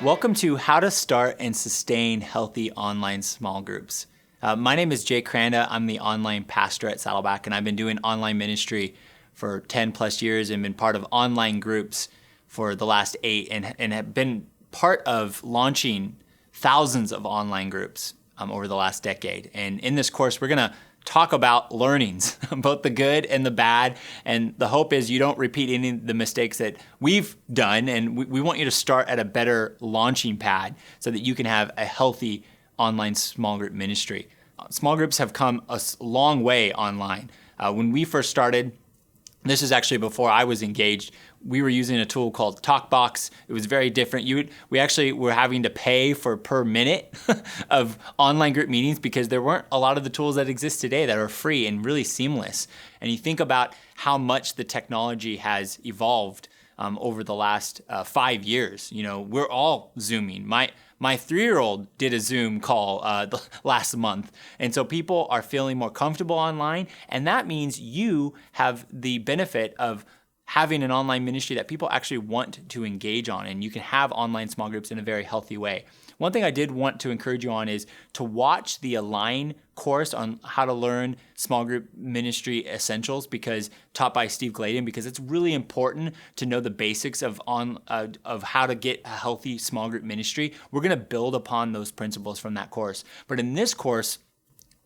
Welcome to How to Start and Sustain Healthy Online Small Groups. My name is Jake Cranda. I'm the online pastor at Saddleback, and I've been doing online ministry for 10 plus years and been part of online groups for the last 8 and have been part of launching thousands of online groups over the last decade. And in this course, we're going to talk about learnings, both the good and the bad. And the hope is you don't repeat any of the mistakes that we've done. And we want you to start at a better launching pad so that you can have a healthy online small group ministry. Small groups have come a long way online. When we first started, this is actually before I was engaged, we were using a tool called TalkBox. It was very different. We actually were having to pay for per minute of online group meetings because there weren't a lot of the tools that exist today that are free and really seamless. And you think about how much the technology has evolved over the last 5 years. You know, we're all Zooming. My 3-year-old did a Zoom call last month. And so people are feeling more comfortable online. And that means you have the benefit of having an online ministry that people actually want to engage on. And you can have online small groups in a very healthy way. One thing I did want to encourage you on is to watch the Align course on how to learn small group ministry essentials, because taught by Steve Gladen, because it's really important to know the basics of how to get a healthy small group ministry. We're going to build upon those principles from that course. But in this course,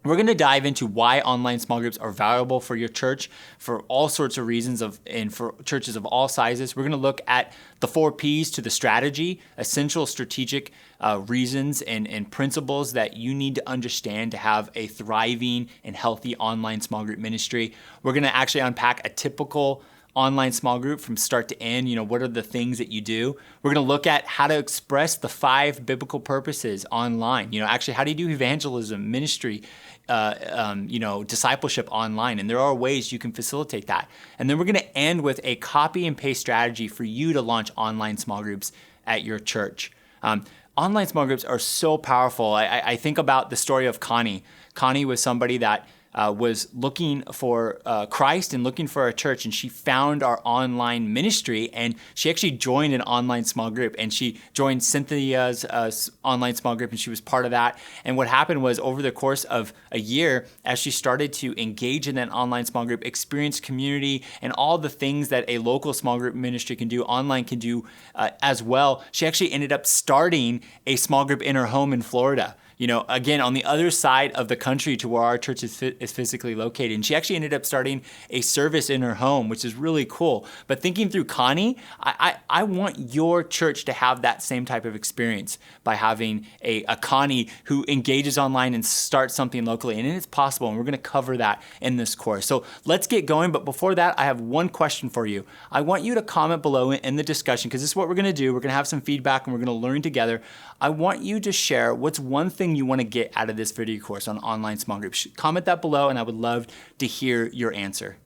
we're going to dive into why online small groups are valuable for your church for all sorts of reasons and for churches of all sizes. We're going to look at the 4 P's to the strategy, essential strategic reasons and principles that you need to understand to have a thriving and healthy online small group ministry. We're going to actually unpack a typical online small group from start to end. You know, what are the things that you do? We're going to look at how to express the 5 biblical purposes online. You know, actually, how do you do evangelism, ministry, discipleship online? And there are ways you can facilitate that. And then we're going to end with a copy and paste strategy for you to launch online small groups at your church. Online small groups are so powerful. I think about the story of Connie. Connie was somebody that was looking for Christ and looking for a church, and she found our online ministry, and she actually joined an online small group, and she joined Cynthia's online small group, and she was part of that. And what happened was, over the course of a year, as she started to engage in that online small group, experience community and all the things that a local small group ministry can do, online can do as well, she actually ended up starting a small group in her home in Florida. You know, again, on the other side of the country to where our church is physically located. And she actually ended up starting a service in her home, which is really cool. But thinking through Connie, I want your church to have that same type of experience by having a Connie who engages online and starts something locally. And it's possible, and we're going to cover that in this course. So let's get going. But before that, I have one question for you. I want you to comment below in the discussion, because this is what we're going to do. We're going to have some feedback, and we're going to learn together. I want you to share what's one thing you want to get out of this video course on online small groups. Comment that below, and I would love to hear your answer.